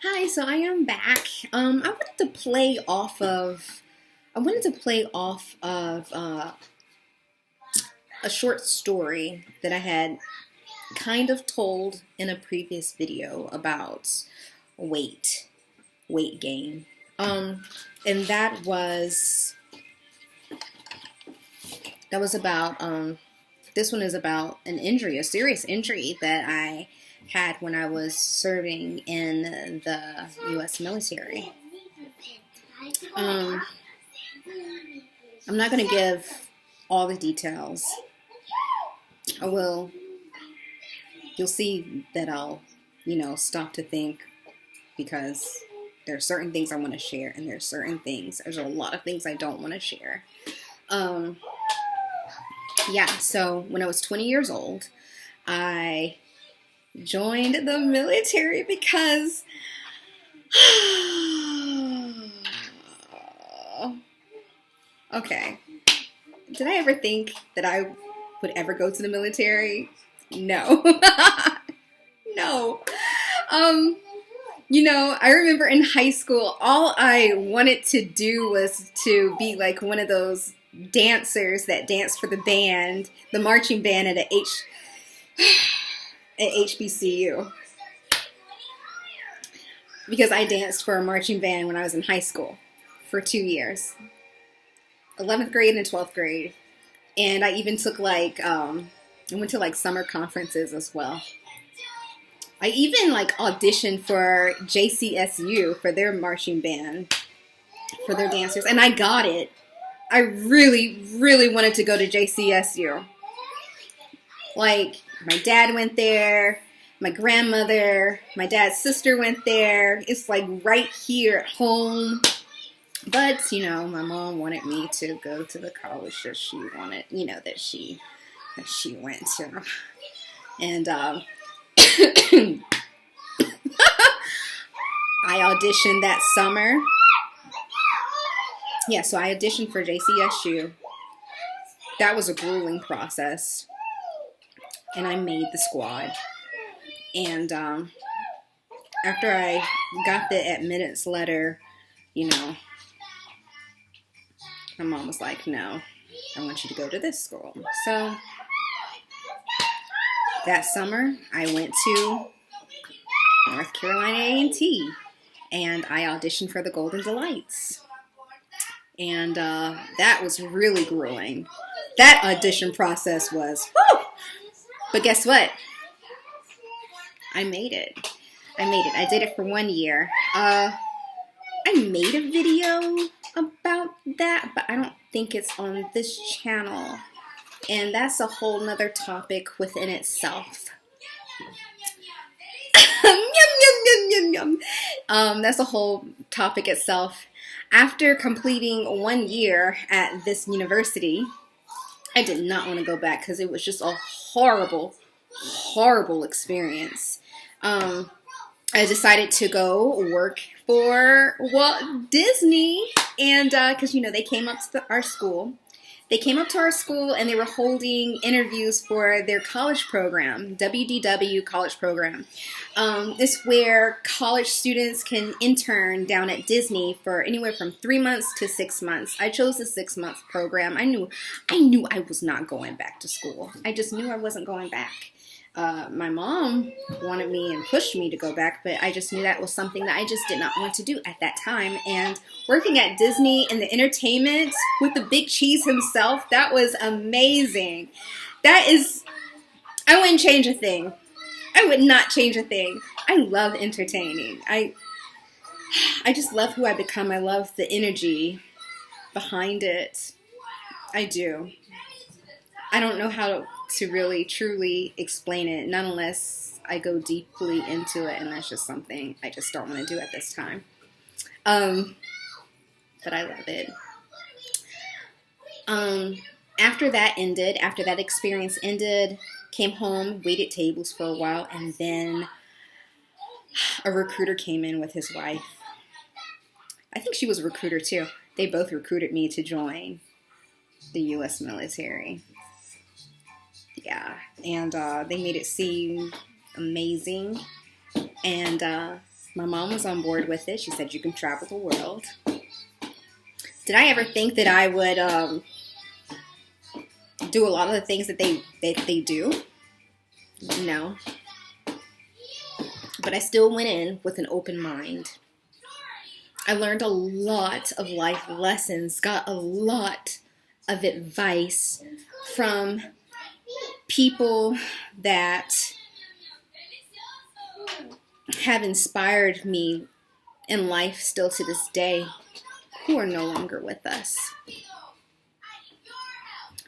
Hi, so I am back. I wanted to play off of a short story that I had kind of told in a previous video about weight, weight gain. And that was about this one is about an injury, a serious injury that I had when I was serving in the U.S. military. Um, I'm not going to give all the details. I will. You'll see that I'll, stop to think because there are certain things I want to share, and there's a lot of things I don't want to share. So when I was 20 years old, I joined the military because okay. Did I ever think that I would ever go to the military? No. No. I remember in high school, all I wanted to do was to be like one of those dancers that danced for the band, the marching band at HBCU. Because I danced for a marching band when I was in high school for 2 years. 11th grade and 12th grade. And I even took I went to summer conferences as well. I even auditioned for JCSU for their marching band, for their dancers, and I got it. I really, really wanted to go to JCSU. My dad went there, my grandmother, my dad's sister went there. It's right here at home. But, my mom wanted me to go to the college that she wanted, that she went to. And I auditioned that summer. Yeah, so I auditioned for JCSU. That was a grueling process. And I made the squad. And after I got the admittance letter, my mom was like, no, I want you to go to this school. So that summer, I went to North Carolina A&T, and I auditioned for the Golden Delights. And that was really grueling. That audition process was, whew! But guess what? I made it. I did it for 1 year. I made a video about that, but I don't think it's on this channel. And that's a whole nother topic within itself. Yum, yum, yum, yum, yum. That's a whole topic itself. After completing 1 year at this university, I did not want to go back because it was just a horrible, horrible experience. I decided to go work for Walt Disney, and because they came up to our school. They came up to our school and they were holding interviews for their college program, WDW college program. It's where college students can intern down at Disney for anywhere from 3 months to 6 months. I chose the 6-month program. I knew I was not going back to school. I just knew I wasn't going back. My mom wanted me and pushed me to go back, but I just knew that was something that I just did not want to do at that time. And working at Disney in the entertainment with the big cheese himself, that was amazing. I wouldn't change a thing. I would not change a thing. I love entertaining. I just love who I become. I love the energy behind it. I do. I don't know how to really truly explain it, not unless I go deeply into it, and that's just something I just don't want to do at this time. But I love it. After that experience ended, came home, waited tables for a while, and then a recruiter came in with his wife. I think she was a recruiter too. They both recruited me to join the U.S. military. Yeah, and they made it seem amazing, and My mom was on board with it. She said, you can travel the world. Did I ever think that I would do a lot of the things that they do? No. But I still went in with an open mind. I learned a lot of life lessons, got a lot of advice from people that have inspired me in life still to this day, who are no longer with us.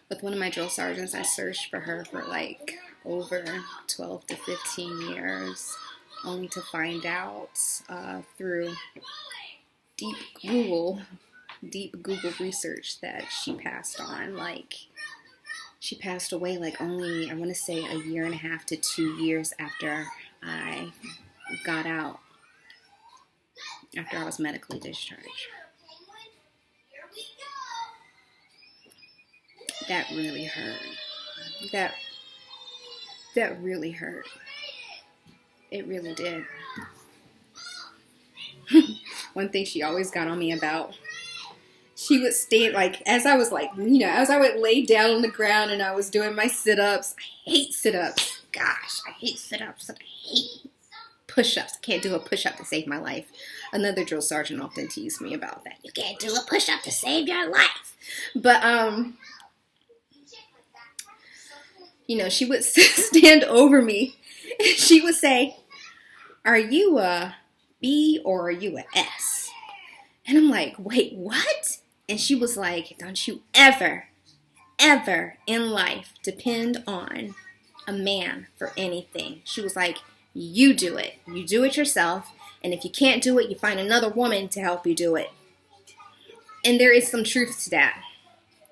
With one of my drill sergeants, I searched for her for like over 12 to 15 years, only to find out through deep Google research that she passed on. Like, she passed away like only, I want to say, a year and a half to 2 years after I got out, after I was medically discharged. That really hurt. That really hurt. It really did. One thing she always got on me about, she would stand, like, as I was like, as I would lay down on the ground and I was doing my sit-ups. I hate sit-ups. Gosh, I hate sit-ups and I hate push-ups. I can't do a push-up to save my life. Another drill sergeant often teased me about that. You can't do a push-up to save your life. But, she would stand over me and she would say, are you a B or are you a S? And I'm like, wait, what? And she was like, don't you ever in life depend on a man for anything. She was like, you do it. You do it yourself. And if you can't do it, you find another woman to help you do it. And there is some truth to that.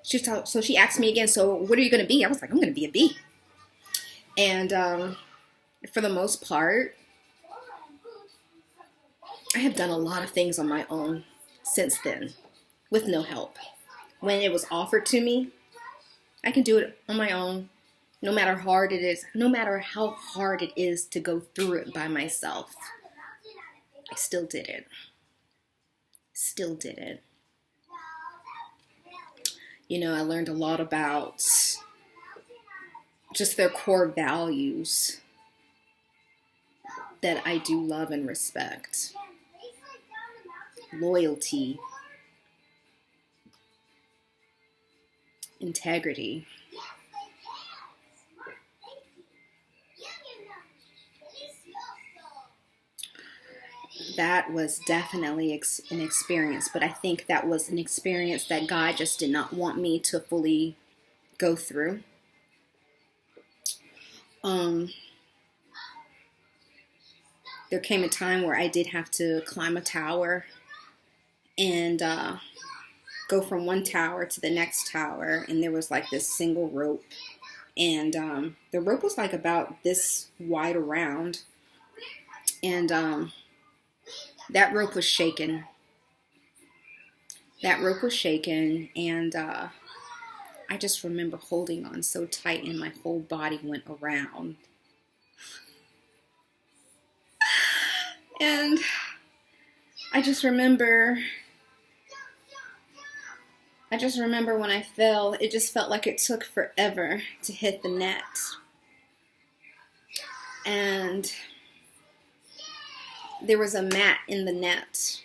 So she asked me again, so what are you going to be? I was like, I'm going to be a B. And for the most part, I have done a lot of things on my own since then with no help. When it was offered to me, I can do it on my own, no matter how hard it is to go through it by myself. I still did it. I learned a lot about just their core values that I do love and respect. Loyalty, integrity. That was definitely an experience, but I think that was an experience that God just did not want me to fully go through. There came a time where I did have to climb a tower and go from one tower to the next tower, and there was like this single rope, and the rope was like about this wide around, and that rope was shaken. And I just remember holding on so tight and my whole body went around. And I just remember when I fell, it just felt like it took forever to hit the net. And there was a mat in the net.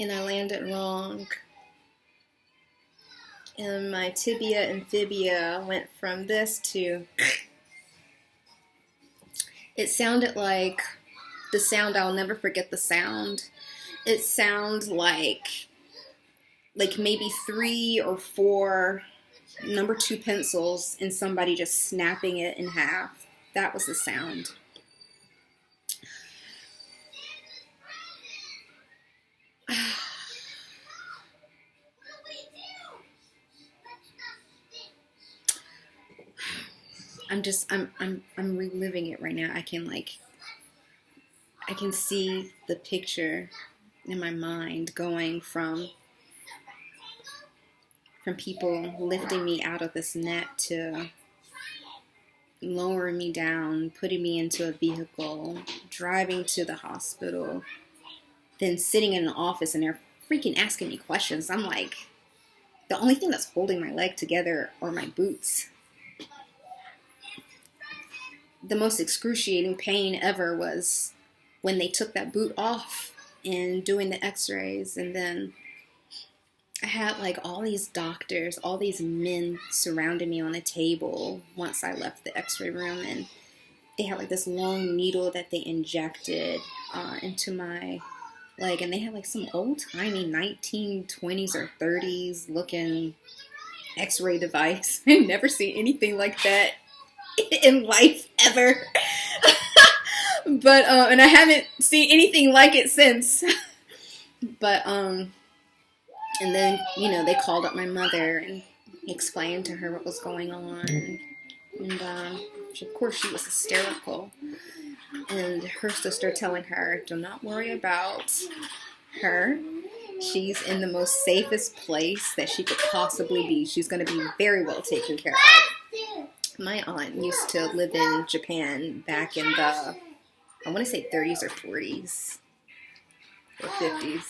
And I landed wrong. And my tibia and fibia went from this to... It sounded like the sound, I'll never forget the sound. It sounds like maybe 3 or 4 number 2 pencils and somebody just snapping it in half. That was the sound. I'm reliving it right now. I can see the picture in my mind going from people lifting me out of this net to lowering me down, putting me into a vehicle, driving to the hospital, then sitting in an office and they're freaking asking me questions. I'm like, the only thing that's holding my leg together are my boots. The most excruciating pain ever was when they took that boot off and doing the x-rays. And then I had like all these doctors, all these men surrounding me on a table once I left the x-ray room. And they had like this long needle that they injected into my leg. And they had like some old-timey 1920s or 30s looking x-ray device. I never seen anything like that in life ever. But and I haven't seen anything like it since. But and then, you know, they called up my mother and explained to her what was going on. And of course she was hysterical. And her sister telling her, do not worry about her. She's in the most safest place that she could possibly be. She's going to be very well taken care of. My aunt used to live in Japan back in the, I want to say 30s or 40s or 50s.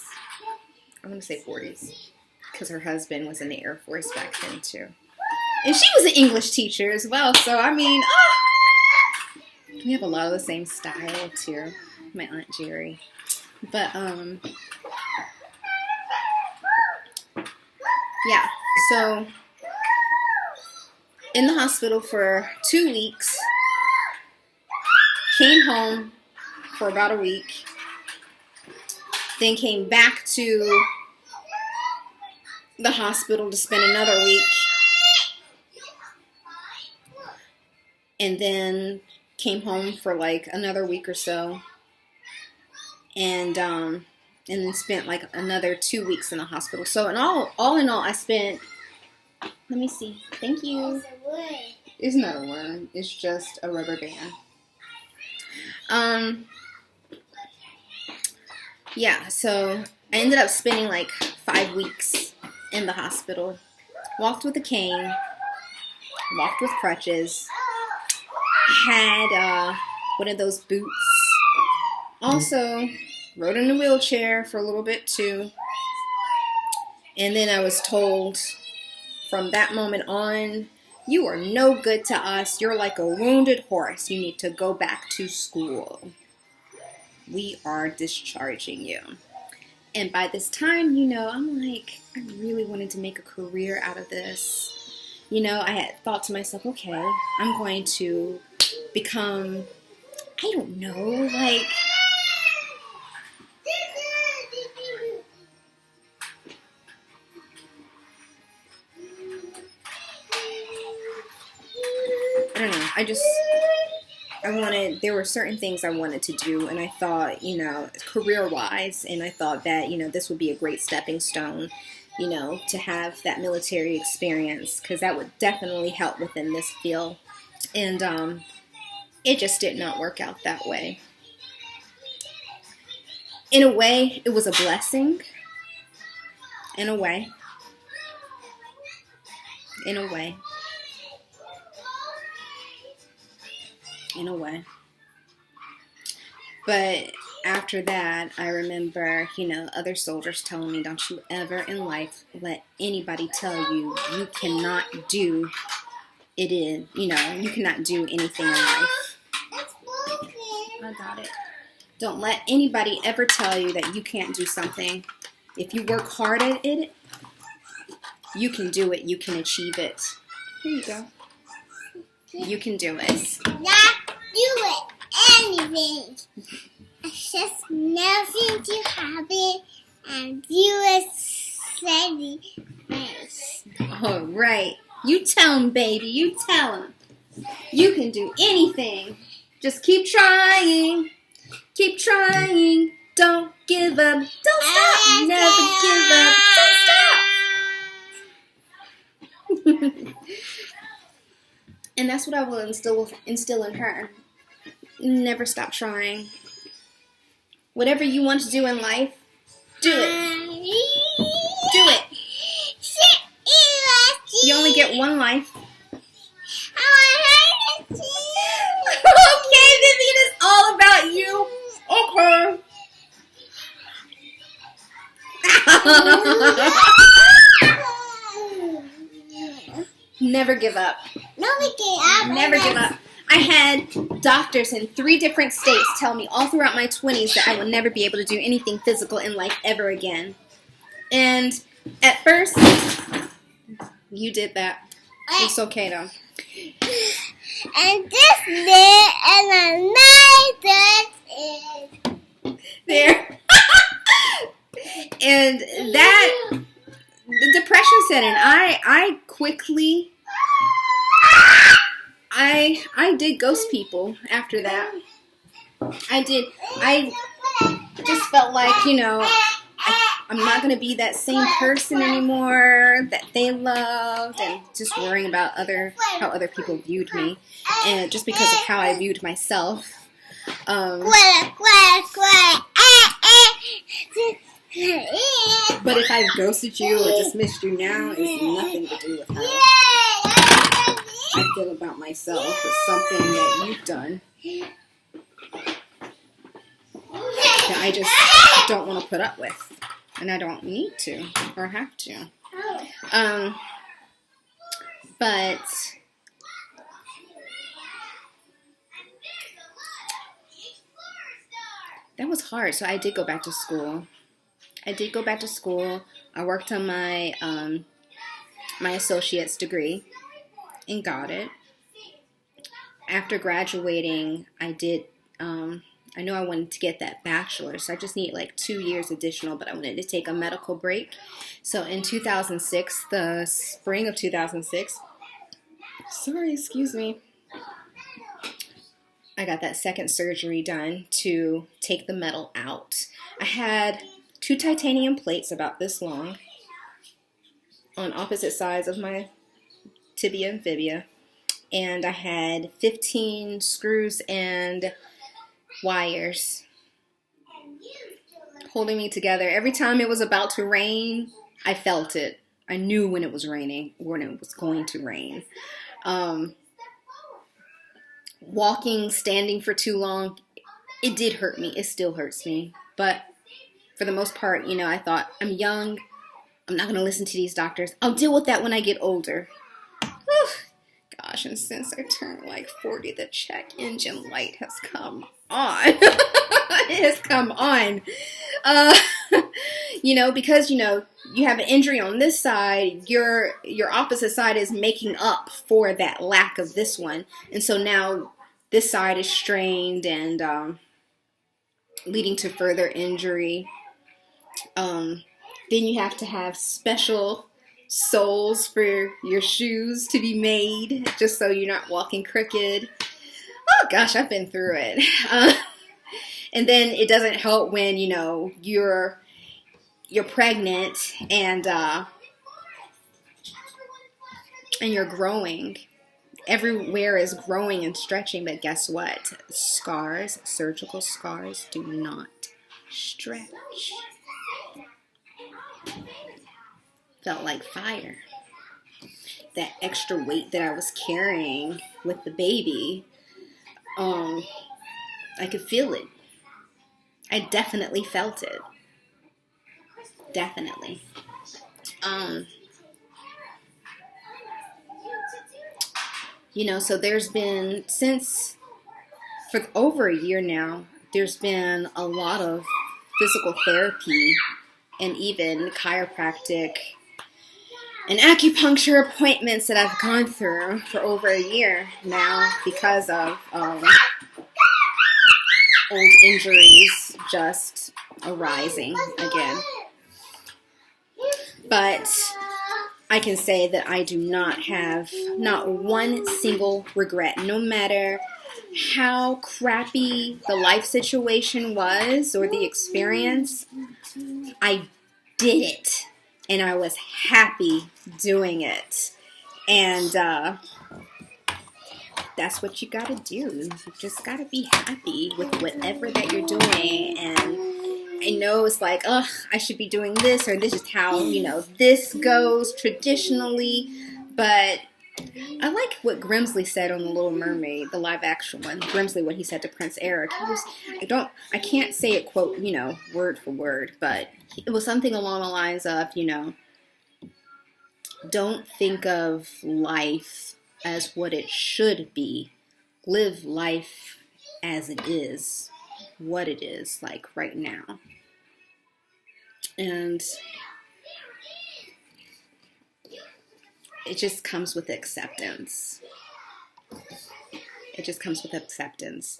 I want to say 40s because her husband was in the Air Force back then too. And she was an English teacher as well. So, I mean, we have a lot of the same style too. My Aunt Jerry. But, yeah. So, in the hospital for 2 weeks. Came home for about a week. Then came back to the hospital to spend another week. And then came home for like another week or so. And then spent like another 2 weeks in the hospital. So in all in all, I spent, let me see. Thank you. It's not a worm. It's just a rubber band. Yeah, so I ended up spending like 5 weeks in the hospital. Walked with a cane. Walked with crutches. Had one of those boots. Also, rode in a wheelchair for a little bit too. And then I was told from that moment on, you are no good to us. You're like a wounded horse. You need to go back to school. We are discharging you. And by this time, you know, I'm like, I really wanted to make a career out of this. You know, I had thought to myself, okay, I'm going to become, I don't know, like, I don't know, there were certain things I wanted to do, and I thought, you know, career-wise, and I thought that, you know, this would be a great stepping stone, you know, to have that military experience, because that would definitely help within this field, and it just did not work out that way. In a way, it was a blessing. In a way. But after that, I remember, you know, other soldiers telling me, don't you ever in life let anybody tell you you cannot do it in, you know, you cannot do anything in life. I got it. Don't let anybody ever tell you that you can't do something. If you work hard at it, you can do it. You can achieve it. Here you go. You can do it. Not do it. Anything. It's just nothing to happen and do it steady face. All right. You tell him, baby. You tell him. You can do anything. Just keep trying. Keep trying. Don't give up. Don't stop. Never give up. Don't stop. And that's what I will instill in her. Never stop trying. Whatever you want to do in life, do it. Do it. You only get one life. I want to Never give up. Never Never give up. I had doctors in 3 different states tell me all throughout my 20s that I would never be able to do anything physical in life ever again. And at first, you did that. It's okay though. And this day and the night is There. And that, the depression set in. I quickly, I did ghost people after that. I did. I just felt like, you know, I'm not going to be that same person anymore that they loved, and just worrying about how other people viewed me, and just because of how I viewed myself. But if I've ghosted you or dismissed you now, it's nothing to do with how I feel about myself. It's something that you've done that I just don't want to put up with, and I don't need to or have to. But that was hard. So I did go back to school. I worked on my my associate's degree and got it. After graduating, I did. I know I wanted to get that bachelor's, so I just need like 2 years additional, but I wanted to take a medical break. So in 2006, the spring of 2006, excuse me, I got that second surgery done to take the metal out. I had 2 titanium plates about this long on opposite sides of my tibia and fibia, and I had 15 screws and wires holding me together. Every time it was about to rain, I felt it. I knew when it was raining, when it was going to rain. Walking, standing for too long, it did hurt me. It still hurts me. But for the most part, you know, I thought, I'm young. I'm not going to listen to these doctors. I'll deal with that when I get older. Whew. Gosh, and since I turned like 40, the check engine light has come on. It has come on. You know, because, you know, you have an injury on this side, your opposite side is making up for that lack of this one. And so now this side is strained and leading to further injury. Then you have to have special soles for your shoes to be made, just so you're not walking crooked. Oh gosh, I've been through it. And then it doesn't help when, you know, you're pregnant and you're growing. Everywhere is growing and stretching, but guess what? Scars, surgical scars, do not stretch. Felt like fire. That extra weight that I was carrying with the baby, I could feel it. I definitely felt it. Definitely. You know, so there's been, for over a year now, there's been a lot of physical therapy and even chiropractic and acupuncture appointments that I've gone through for over a year now because of old injuries just arising again. But I can say that I do not have not one single regret. No matter how crappy the life situation was or the experience, I did it. And I was happy doing it. And that's what you gotta do. You just gotta be happy with whatever that you're doing. And I know it's like, oh, I should be doing this, or this is how, you know, this goes traditionally. But I like what Grimsley said on The Little Mermaid, the live action one. Grimsley, what he said to Prince Eric. I can't say it quote, word for word, but it was something along the lines of, don't think of life as what it should be. Live life as it is, what it is, like right now. And it just comes with acceptance. It just comes with acceptance.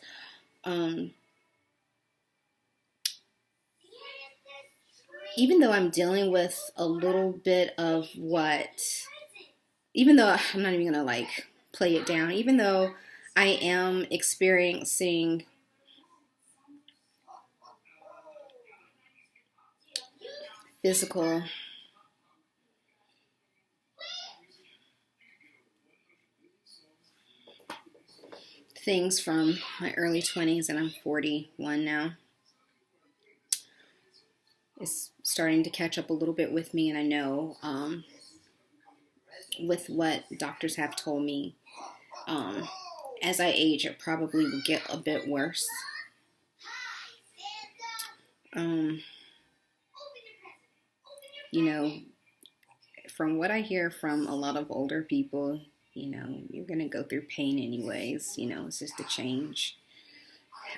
Even though I'm dealing with a little bit of even though I'm not even gonna play it down, even though I am experiencing physical things from my early 20s, and I'm 41 now. It's starting to catch up a little bit with me, and I know with what doctors have told me, as I age, it probably will get a bit worse. From what I hear from a lot of older people, you're going to go through pain anyways. It's just a change.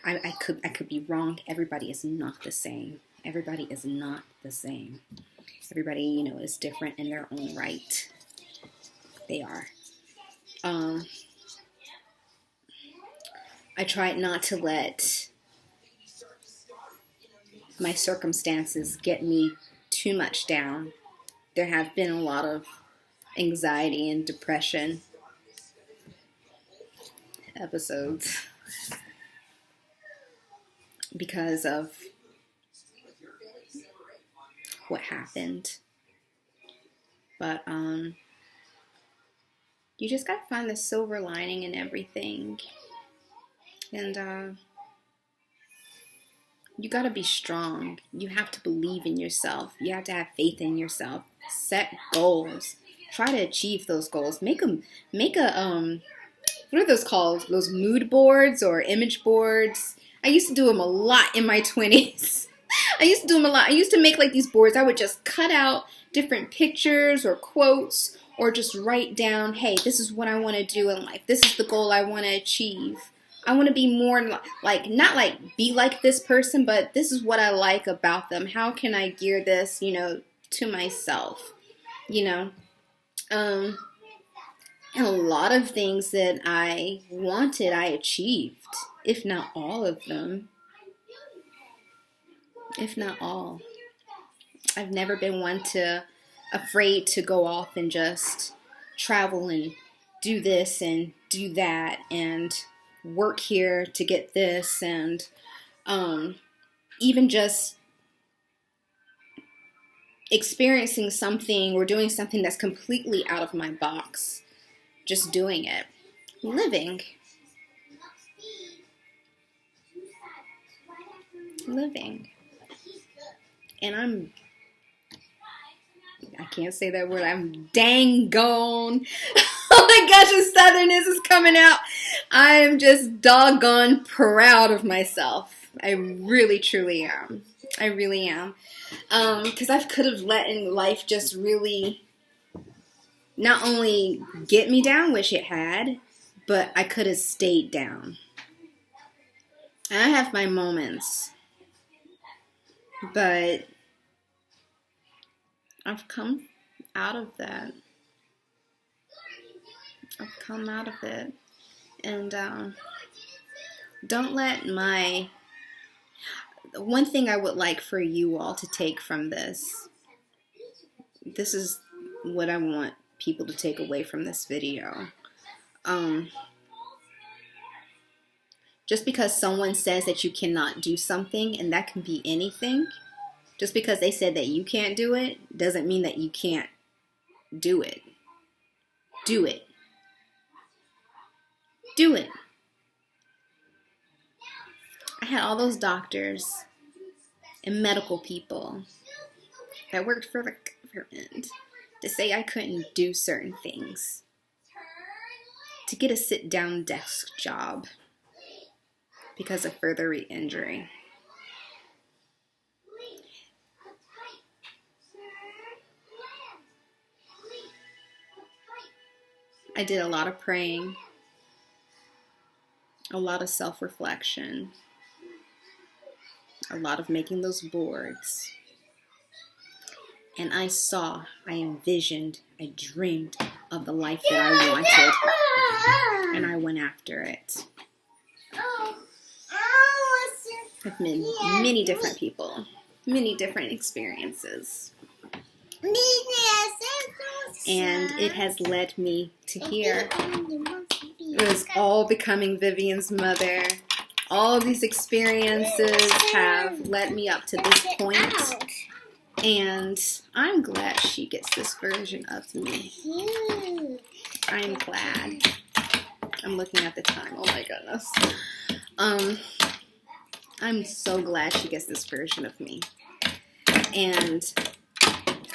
I could be wrong. Everybody is not the same. Everybody is not the same. Everybody, is different in their own right. They are. I tried not to let my circumstances get me too much down. There have been a lot of anxiety and depression episodes because of what happened. But you just gotta find the silver lining in everything. And you gotta be strong. You have to believe in yourself. You have to have faith in yourself. Set goals. Try to achieve those goals. Make a what are those called? Those mood boards or image boards. I used to do them a lot in my 20s. I used to do them a lot. I used to make these boards. I would just cut out different pictures or quotes, or just write down, hey, this is what I want to do in life. This is the goal I want to achieve. I want to be more not be like this person, but this is what I like about them. How can I gear this, to myself, and a lot of things that I wanted, I achieved, if not all of them. If not all. I've never been one afraid to go off and just travel and do this and do that and work here to get this, and even just experiencing something or doing something that's completely out of my box. Just doing it. Living. And I can't say that word. I'm dang gone. Oh my gosh, the southernness is coming out. I am just doggone proud of myself. I really, truly am. I really am. Because I could have let life just really not only get me down, which it had, but I could have stayed down. And I have my moments. But I've come out of that. I've come out of it. And don't let one thing I would like for you all to take from this. This is what I want people to take away from this video. Just because someone says that you cannot do something, and that can be anything, just because they said that you can't do it, doesn't mean that you can't do it. Do it. Do it. I had all those doctors and medical people that worked for the government to say I couldn't do certain things. to get a sit-down desk job because of further injury. I did a lot of praying, a lot of self-reflection, a lot of making those boards. And I envisioned, I dreamed of the life that I wanted, and I went after it. I've met many different people, many different experiences. And it has led me to here. It was all becoming Vivian's mother. All these experiences have led me up to this point. And I'm glad she gets this version of me. I'm glad. I'm looking at the time. Oh my goodness. I'm so glad she gets this version of me. And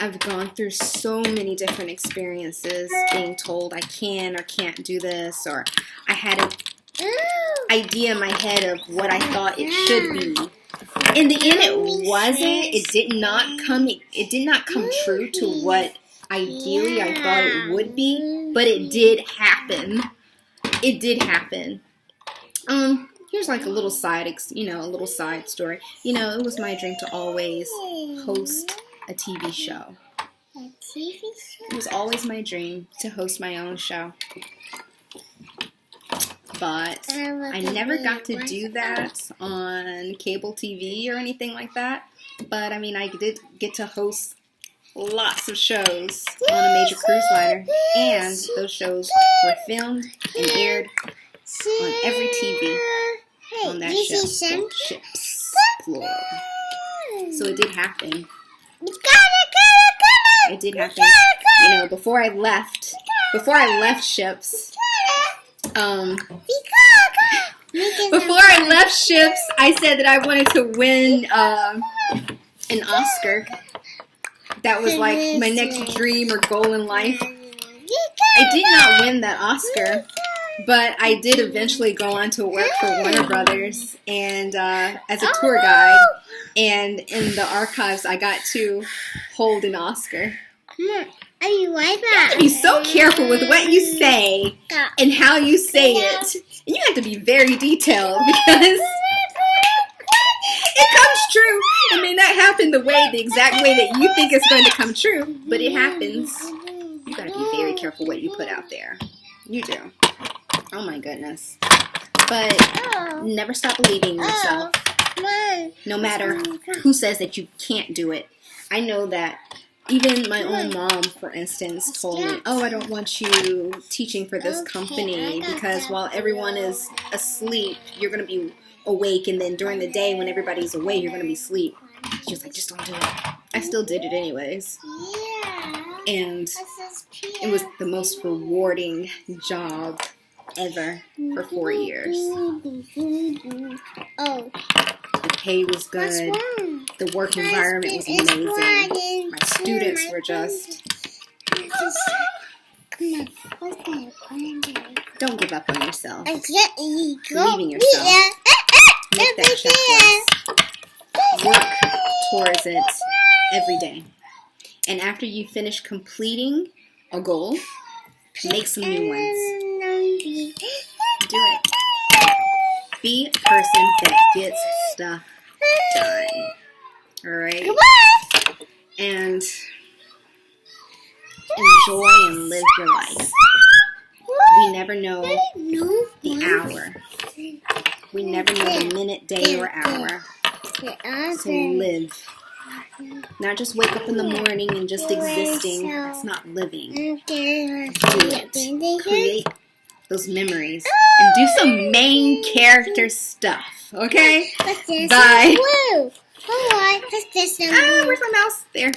I've gone through so many different experiences, being told I can or can't do this, or I had an idea in my head of what I thought it should be. In the end, it wasn't. It did not come true to what ideally I thought it would be, but it did happen. It did happen. Here's like a little side story. It was my dream to always host a TV show. A TV show? It was always my dream to host my own show. But I never got to do that on cable TV or anything like that. But I mean, I did get to host lots of shows on a major cruise liner. And those shows were filmed and aired on every TV on that show called Ships, plural. So it did happen. It did happen. Before I left Ships, I said that I wanted to win an Oscar. That was like my next dream or goal in life. I did not win that Oscar, but I did eventually go on to work for Warner Brothers and as a tour guide. And in the archives, I got to hold an Oscar. Are you like that? You have to be so careful with what you say and how you say it. And you have to be very detailed because it comes true. It may not happen the exact way that you think it's going to come true, but it happens. You gotta be very careful what you put out there. You do. Oh my goodness. But never stop believing in yourself. No matter who says that you can't do it. I know that even my own mom, for instance, told me, oh, I don't want you teaching for this company because while everyone is asleep, you're going to be awake, and then during the day when everybody's awake, you're going to be asleep. She was like, just don't do it. I still did it anyways. And it was the most rewarding job ever for 4 years. The pay was good. The work environment was amazing. My students were just... Don't give up on yourself. Believe in yourself. Make that checklist. Work towards it every day. And after you finish completing a goal, make some new ones. Do it. Be a person that gets stuff done. Alright? And enjoy and live your life. We never know the hour. We never know the minute, day, or hour. So live. Not just wake up in the morning and just existing. That's not living. Do it. Create those memories. And do some main character stuff. Okay? Bye. Where's my mouse? There.